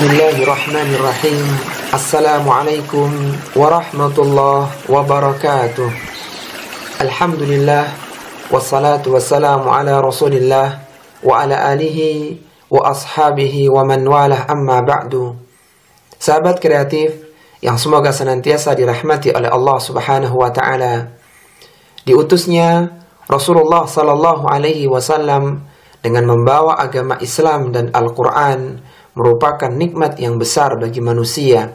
Bismillahirrahmanirrahim. Assalamualaikum warahmatullahi wabarakatuh. Alhamdulillah, wassalatu wassalamu ala rasulillah wa ala alihi wa ashabihi wa man walah, amma ba'du. Sahabat kreatif yang semoga senantiasa dirahmati oleh Allah subhanahu wa ta'ala, diutusnya Rasulullah sallallahu alaihi wasallam dengan membawa agama Islam dan Al-Quran merupakan nikmat yang besar bagi manusia.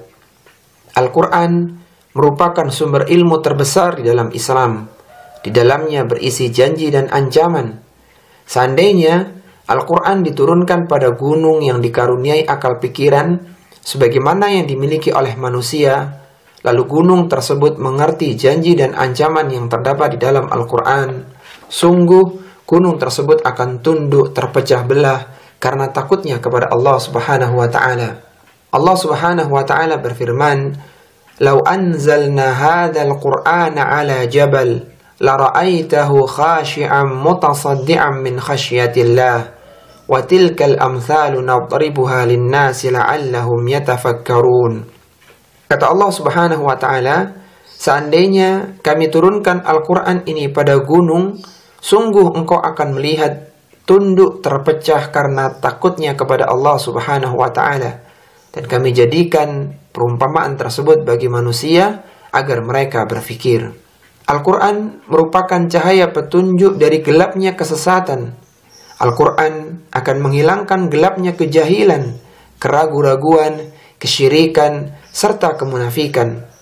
Al-Quran merupakan sumber ilmu terbesar di dalam Islam. Di dalamnya berisi janji dan ancaman. Seandainya Al-Quran diturunkan pada gunung yang dikaruniai akal pikiran sebagaimana yang dimiliki oleh manusia, lalu gunung tersebut mengerti janji dan ancaman yang terdapat di dalam Al-Quran, sungguh gunung tersebut akan tunduk terpecah belah karena takutnya kepada Allah subhanahu wa ta'ala. Allah subhanahu wa ta'ala berfirman, "Lau anzalna hadzal qur'ana ala jabal la ra'aitahu khashi'an mutasaddian min khasyatillah wa tilkal amthalu nadribuha lin-nasi la'allahum yatafakkarun." Kata Allah subhanahu wa ta'ala, seandainya kami turunkan Al-Quran ini pada gunung, sungguh engkau akan melihat tunduk terpecah karena takutnya kepada Allah subhanahu wa ta'ala. Dan kami jadikan perumpamaan tersebut bagi manusia agar mereka berfikir. Al-Quran merupakan cahaya petunjuk dari gelapnya kesesatan. Al-Quran akan menghilangkan gelapnya kejahilan, keraguan-raguan, kesyirikan, serta kemunafikan.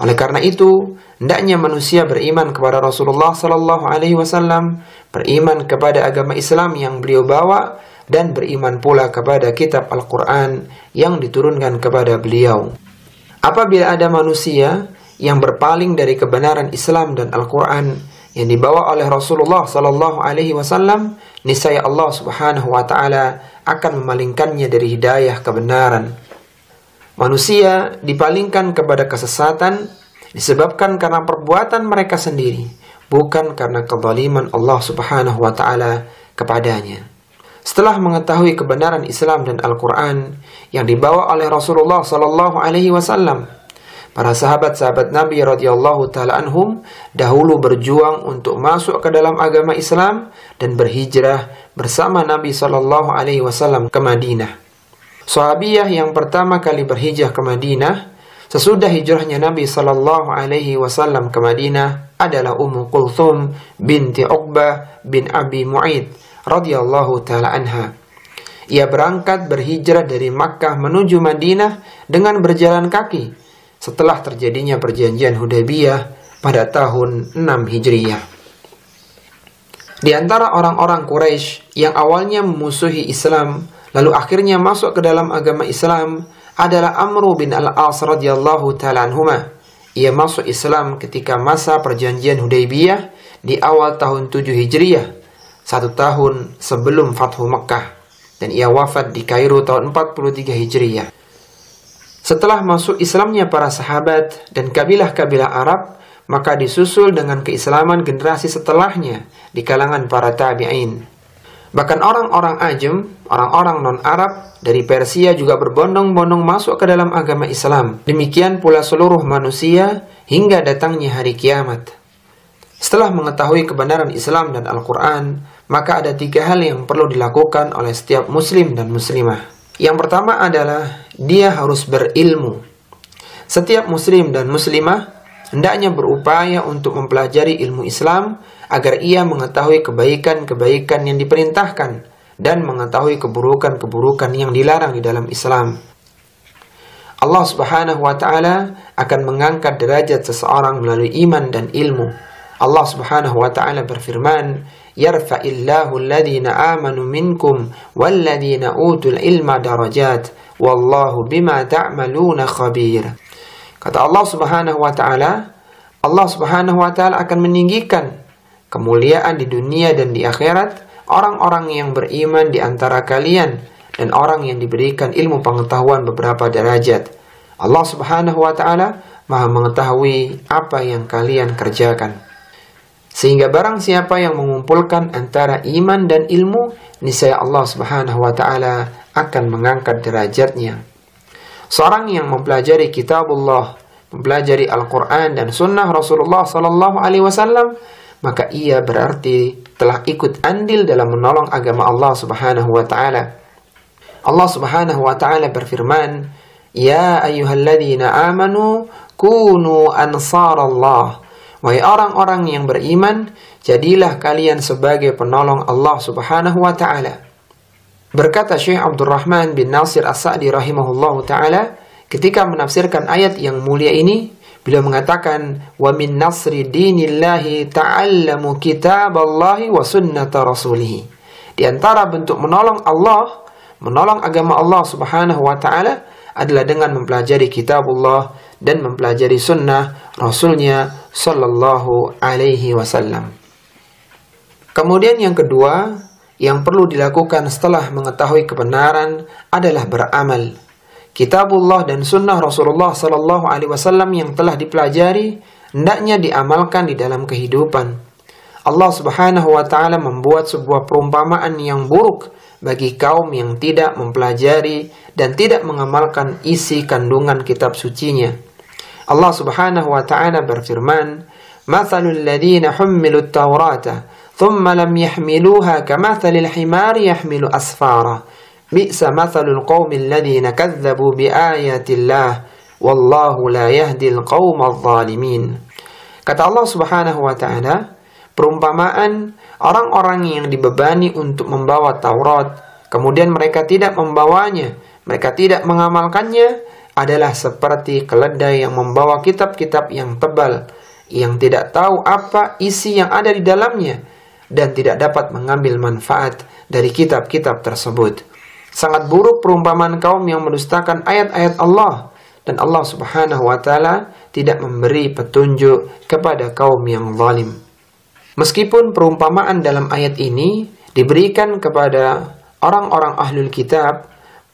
Oleh karena itu, hendaknya manusia beriman kepada Rasulullah sallallahu alaihi wasallam, beriman kepada agama Islam yang beliau bawa, dan beriman pula kepada kitab Al-Quran yang diturunkan kepada beliau. Apabila ada manusia yang berpaling dari kebenaran Islam dan Al-Quran yang dibawa oleh Rasulullah sallallahu alaihi wasallam, niscaya Allah subhanahu wa ta'ala akan memalingkannya dari hidayah kebenaran. Manusia dipalingkan kepada kesesatan disebabkan karena perbuatan mereka sendiri, bukan karena kezaliman Allah subhanahu wa ta'ala kepadanya. Setelah mengetahui kebenaran Islam dan Al-Quran yang dibawa oleh Rasulullah sallallahu alaihi wasallam, para sahabat-sahabat Nabi radhiyallahu ta'ala anhum dahulu berjuang untuk masuk ke dalam agama Islam dan berhijrah bersama Nabi sallallahu alaihi wasallam ke Madinah. Sahabiyah yang pertama kali berhijrah ke Madinah sesudah hijrahnya Nabi sallallahu alaihi wasallam ke Madinah adalah Ummu Kulthum binti Uqbah bin Abi Mu'aid radhiyallahu taala anha. Ia berangkat berhijrah dari Makkah menuju Madinah dengan berjalan kaki setelah terjadinya perjanjian Hudaybiyah pada tahun 6 Hijriyah. Di antara orang-orang Quraisy yang awalnya memusuhi Islam lalu akhirnya masuk ke dalam agama Islam adalah Amr bin Al-As radhiyallahu ta'ala anhuma. Ia masuk Islam ketika masa perjanjian Hudaybiyah di awal tahun 7 Hijriyah, 1 tahun sebelum Fathu Makkah, dan ia wafat di Kairo tahun 43 Hijriyah. Setelah masuk Islamnya para sahabat dan kabilah-kabilah Arab, maka disusul dengan keislaman generasi setelahnya di kalangan para tabi'in. Bahkan orang-orang Ajam, orang-orang non-Arab dari Persia juga berbondong-bondong masuk ke dalam agama Islam. Demikian pula seluruh manusia hingga datangnya hari kiamat. Setelah mengetahui kebenaran Islam dan Al-Quran, maka ada 3 hal yang perlu dilakukan oleh setiap muslim dan muslimah. Yang pertama adalah dia harus berilmu. Setiap muslim dan muslimah hendaknya berupaya untuk mempelajari ilmu Islam agar ia mengetahui kebaikan-kebaikan yang diperintahkan dan mengetahui keburukan-keburukan yang dilarang di dalam Islam. Allah subhanahu wa ta'ala akan mengangkat derajat seseorang melalui iman dan ilmu. Allah subhanahu wa ta'ala berfirman, "Yarfa'illahu alladhina amanu minkum walladhina utul ilma darajat, wallahu bima ta'maluna khabir." Kata Allah subhanahu wa ta'ala, Allah subhanahu wa ta'ala akan meninggikan kemuliaan di dunia dan di akhirat orang-orang yang beriman di antara kalian dan orang yang diberikan ilmu pengetahuan beberapa derajat. Allah subhanahu wa ta'ala maha mengetahui apa yang kalian kerjakan. Sehingga barang siapa yang mengumpulkan antara iman dan ilmu, niscaya Allah subhanahu wa ta'ala akan mengangkat derajatnya. Seorang yang mempelajari kitabullah, mempelajari Al-Quran dan sunnah Rasulullah SAW, maka ia berarti telah ikut andil dalam menolong agama Allah Subhanahu wa Ta'ala. Allah Subhanahu wa Ta'ala berfirman, "Ya ayyuhalladzina amanu kunu ansarallah." Wahai orang-orang yang beriman, jadilah kalian sebagai penolong Allah Subhanahu wa Ta'ala. Berkata Syekh Abdurrahman bin Nasir As-Sa'di rahimahullahu ta'ala, ketika menafsirkan ayat yang mulia ini, beliau mengatakan, "Wa min nasri dinillahi ta'allamu kitaballahi wa sunnata rasulih." Di antara bentuk menolong Allah, menolong agama Allah Subhanahu wa Ta'ala adalah dengan mempelajari kitabullah dan mempelajari sunnah Rasulnya Sallallahu Alaihi Wasallam. Kemudian yang kedua, yang perlu dilakukan setelah mengetahui kebenaran adalah beramal. Kitabullah dan sunnah Rasulullah Sallallahu Alaihi Wasallam yang telah dipelajari hendaknya diamalkan di dalam kehidupan. Allah Subhanahu Wa Taala membuat sebuah perumpamaan yang buruk bagi kaum yang tidak mempelajari dan tidak mengamalkan isi kandungan kitab sucinya. Allah Subhanahu wa Ta'ala berfirman, "Mathalul ladzina hummilut Taurata, thumma lam yahmiluha kamathalil himari yahmilu asfara. Bi'sa mathalul qaumil ladzina kadzdzabu biayatillah, wallahu la yahdil qaumadh dhalimin." Kata Allah Subhanahu wa Ta'ala, perumpamaan orang-orang yang dibebani untuk membawa Taurat, kemudian mereka tidak membawanya, mereka tidak mengamalkannya, adalah seperti keledai yang membawa kitab-kitab yang tebal, yang tidak tahu apa isi yang ada di dalamnya, dan tidak dapat mengambil manfaat dari kitab-kitab tersebut. Sangat buruk perumpamaan kaum yang mendustakan ayat-ayat Allah, dan Allah Subhanahu wa Ta'ala tidak memberi petunjuk kepada kaum yang zalim. Meskipun perumpamaan dalam ayat ini diberikan kepada orang-orang ahlul kitab,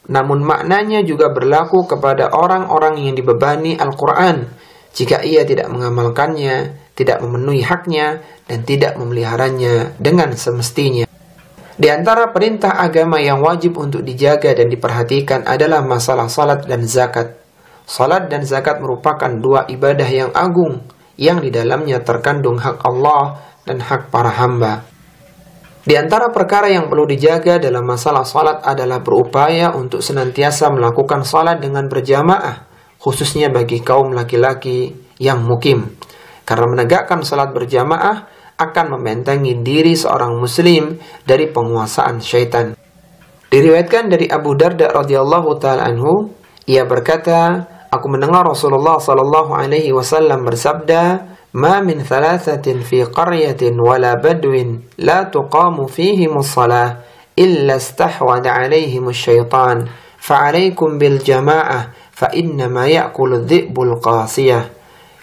namun maknanya juga berlaku kepada orang-orang yang dibebani Al-Quran jika ia tidak mengamalkannya, tidak memenuhi haknya, dan tidak memeliharanya dengan semestinya. Di antara perintah agama yang wajib untuk dijaga dan diperhatikan adalah masalah salat dan zakat. Salat dan zakat merupakan dua ibadah yang agung yang di dalamnya terkandung hak Allah dan hak para hamba. Di antara perkara yang perlu dijaga dalam masalah salat adalah berupaya untuk senantiasa melakukan salat dengan berjamaah, khususnya bagi kaum laki-laki yang mukim. Karena menegakkan salat berjamaah akan membentengi diri seorang muslim dari penguasaan syaitan. Diriwayatkan dari Abu Darda radhiyallahu taala anhu, ia berkata, aku mendengar Rasulullah sallallahu alaihi wasallam bersabda, "Ma min thalathatin fi qaryatin wala badwin la tuqamu fihimus salah illa istahwada alaihimus syaitan fa'alaikum bil jama'ah fa innama ya'kulu dhi'bul qasiyah."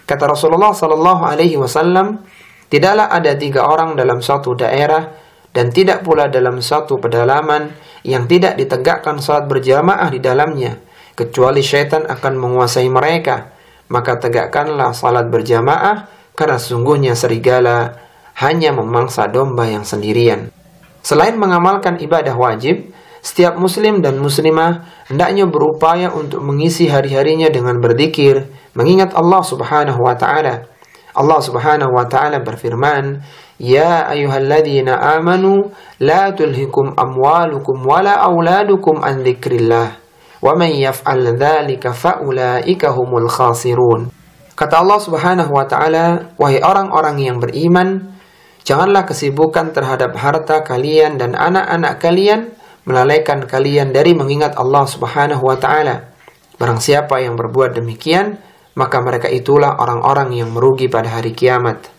Kata Rasulullah sallallahu alaihi wasallam, tidaklah ada 3 orang dalam suatu daerah dan tidak pula dalam suatu pedalaman yang tidak ditegakkan salat berjamaah di dalamnya, kecuali syaitan akan menguasai mereka. Maka tegakkanlah salat berjamaah, karena sungguhnya serigala hanya memangsa domba yang sendirian. Selain mengamalkan ibadah wajib, setiap muslim dan muslimah hendaknya berupaya untuk mengisi hari-harinya dengan berzikir, mengingat Allah Subhanahu wa Ta'ala. Allah Subhanahu wa Ta'ala berfirman, "Ya ayyuhalladzina amanu la tulhikum amwalukum wala auladukum an dzikrillah wa man yaf'al dzalika faulaika humul khasirun." Kata Allah Subhanahu wa Ta'ala, wahai orang-orang yang beriman, janganlah kesibukan terhadap harta kalian dan anak-anak kalian melalaikan kalian dari mengingat Allah Subhanahu wa Ta'ala. Barang siapa yang berbuat demikian, maka mereka itulah orang-orang yang merugi pada hari kiamat.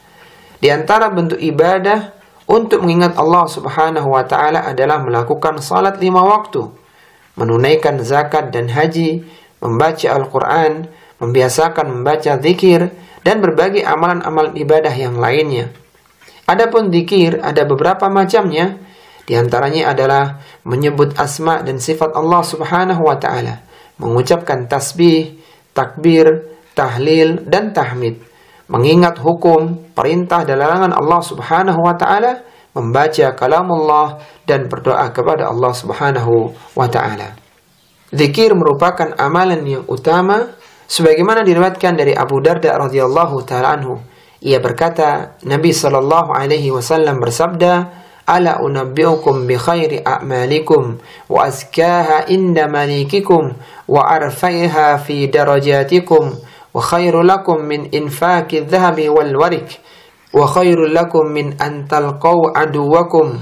Di antara bentuk ibadah untuk mengingat Allah Subhanahu wa Ta'ala adalah melakukan salat 5 waktu, menunaikan zakat dan haji, membaca Al-Quran, membiasakan membaca zikir, dan berbagai amalan-amalan ibadah yang lainnya. Adapun zikir ada beberapa macamnya, di antaranya adalah menyebut asma dan sifat Allah Subhanahu wa Ta'ala, mengucapkan tasbih, takbir, tahlil, dan tahmid, mengingat hukum, perintah dan larangan Allah Subhanahu wa Ta'ala, membaca kalamullah, dan berdoa kepada Allah Subhanahu wa Ta'ala. Zikir merupakan amalan yang utama, sebagaimana diriwayatkan dari Abu Darda radhiyallahu taala anhu. Ia berkata, Nabi sallallahu alaihi wasallam bersabda, "Ala unabbi'ukum bi khairi a'malikum wa azkaha inda malikikum wa arfaiha fi darajatikum wa khairul lakum min infaqi dhahabi wal warik wa khairul lakum min an talqaw aduwakum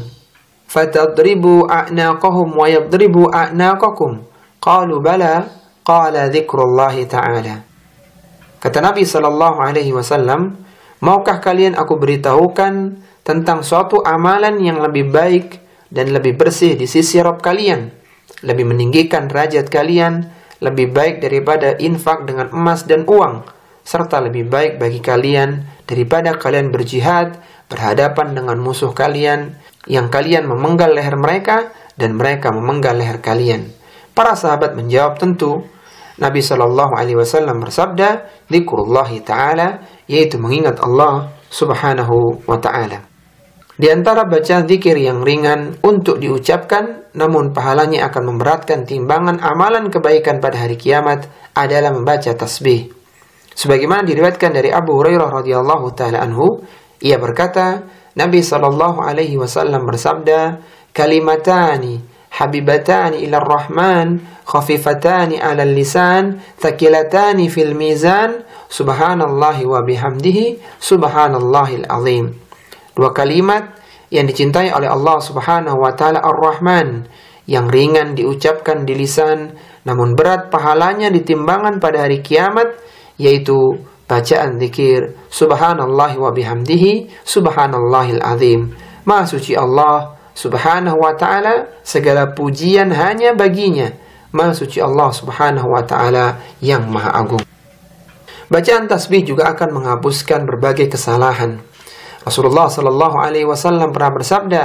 fatadribu a'naqahum wa yadribu a'naqakum." Qalu bala, qala dzikrullahi ta'ala. Kata Nabi sallallahu alaihi wasallam, maukah kalian aku beritahukan tentang suatu amalan yang lebih baik dan lebih bersih di sisi Rabb kalian, lebih meninggikan derajat kalian, lebih baik daripada infak dengan emas dan uang, serta lebih baik bagi kalian daripada kalian berjihad berhadapan dengan musuh kalian yang kalian memenggal leher mereka dan mereka memenggal leher kalian. Para sahabat menjawab, tentu. Nabi sallallahu alaihi wasallam bersabda, dzikrullahi ta'ala, yaitu mengingat Allah subhanahu wa ta'ala. Di antara baca zikir yang ringan untuk diucapkan namun pahalanya akan memberatkan timbangan amalan kebaikan pada hari kiamat adalah membaca tasbih. Sebagaimana diriwayatkan dari Abu Hurairah radhiyallahu taala anhu, ia berkata, Nabi sallallahu alaihi wasallam bersabda, "Kalimatani habibatani ila rahman khafifatani ala lisan thaqilatani fil mizan subhanallahi wa bihamdihi subhanallahil azim." Dua kalimat yang dicintai oleh Allah subhanahu wa ta'ala ar-Rahman, yang ringan diucapkan di lisan namun berat pahalanya di timbangan pada hari kiamat, yaitu bacaan zikir subhanallahi wa bihamdihi subhanallahil azim. Maha suci Allah subhanahu wa ta'ala, segala pujian hanya baginya. Maha suci Allah subhanahu wa ta'ala yang maha agung. Bacaan tasbih juga akan menghapuskan berbagai kesalahan. Rasulullah sallallahu alaihi wasallam pernah bersabda,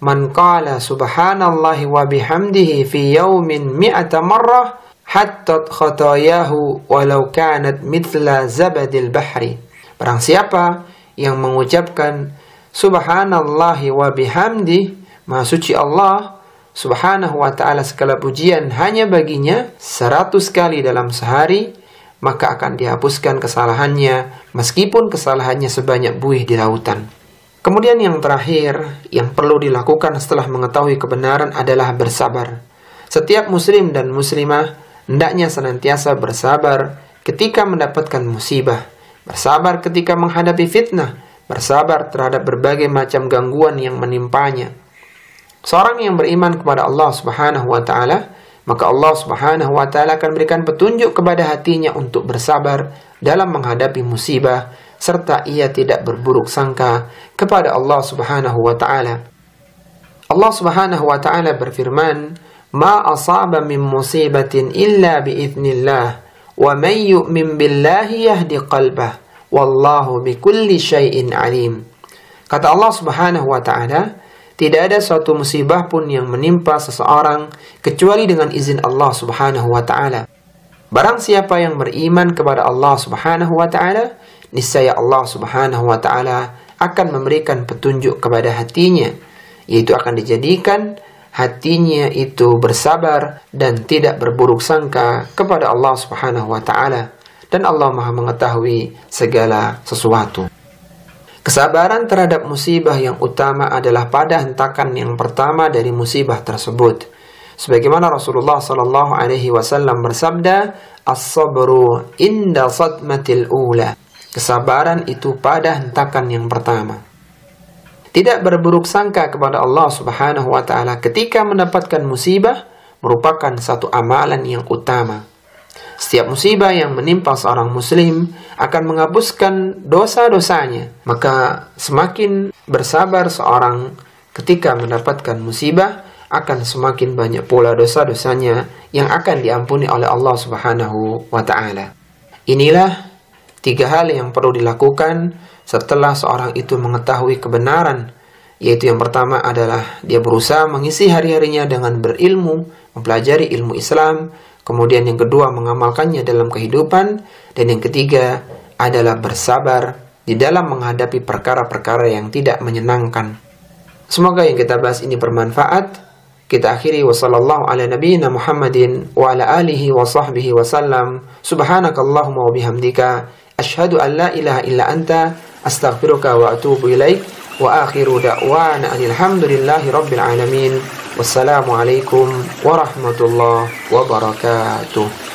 "Man qala subhanallahi wa bihamdihi fi yawmin mi'ata marrah hatta khatayahu walau kanat mithla zabadil bahri." Barang siapa yang mengucapkan subhanallahi wa bihamdihi, maha suci Allah subhanahu wa ta'ala, segala pujian hanya baginya, 100 kali dalam sehari, maka akan dihapuskan kesalahannya meskipun kesalahannya sebanyak buih di lautan. Kemudian yang terakhir yang perlu dilakukan setelah mengetahui kebenaran adalah bersabar. Setiap muslim dan muslimah hendaknya senantiasa bersabar ketika mendapatkan musibah, bersabar ketika menghadapi fitnah, bersabar terhadap berbagai macam gangguan yang menimpanya. Seorang yang beriman kepada Allah subhanahu wa ta'ala, maka Allah subhanahu wa ta'ala akan berikan petunjuk kepada hatinya untuk bersabar dalam menghadapi musibah, serta ia tidak berburuk sangka kepada Allah subhanahu wa ta'ala. Allah subhanahu wa ta'ala berfirman, "Ma asaba min musibatin illa biiznillah, wa man yu'min billahi yahdi qalbah, wallahu bikulli syai'in alim." Kata Allah subhanahu wa ta'ala, tidak ada suatu musibah pun yang menimpa seseorang kecuali dengan izin Allah subhanahu wa ta'ala. Barang siapa yang beriman kepada Allah subhanahu wa ta'ala, niscaya Allah subhanahu wa ta'ala akan memberikan petunjuk kepada hatinya, yaitu akan dijadikan hatinya itu bersabar dan tidak berburuk sangka kepada Allah subhanahu wa ta'ala. Dan Allah maha mengetahui segala sesuatu. Kesabaran terhadap musibah yang utama adalah pada hentakan yang pertama dari musibah tersebut. Sebagaimana Rasulullah sallallahu alaihi wasallam bersabda, "As-sabru inda sadmatil ula." Kesabaran itu pada hentakan yang pertama. Tidak berburuk sangka kepada Allah subhanahu wa ta'ala ketika mendapatkan musibah merupakan satu amalan yang utama. Setiap musibah yang menimpa seorang muslim akan menghapuskan dosa-dosanya. Maka semakin bersabar seorang ketika mendapatkan musibah, akan semakin banyak pula dosa-dosanya yang akan diampuni oleh Allah subhanahu wa ta'ala. Inilah 3 hal yang perlu dilakukan setelah seorang itu mengetahui kebenaran. Yaitu yang pertama adalah dia berusaha mengisi hari-harinya dengan berilmu, mempelajari ilmu Islam. Kemudian yang kedua, mengamalkannya dalam kehidupan. Dan yang ketiga adalah bersabar di dalam menghadapi perkara-perkara yang tidak menyenangkan. Semoga yang kita bahas ini bermanfaat. kita akhiri. Wassallallahu ala nabiyyina Muhammadin wa ala alihi wa sahbihi wasallam. Subhanakallahumma wa bihamdika asyhadu an la ilaha illa anta astaghfiruka wa atubu ilaik. Wa akhiru da'wana alhamdulillahi rabbil alamin. Wassalamualaikum warahmatullahi wabarakatuh.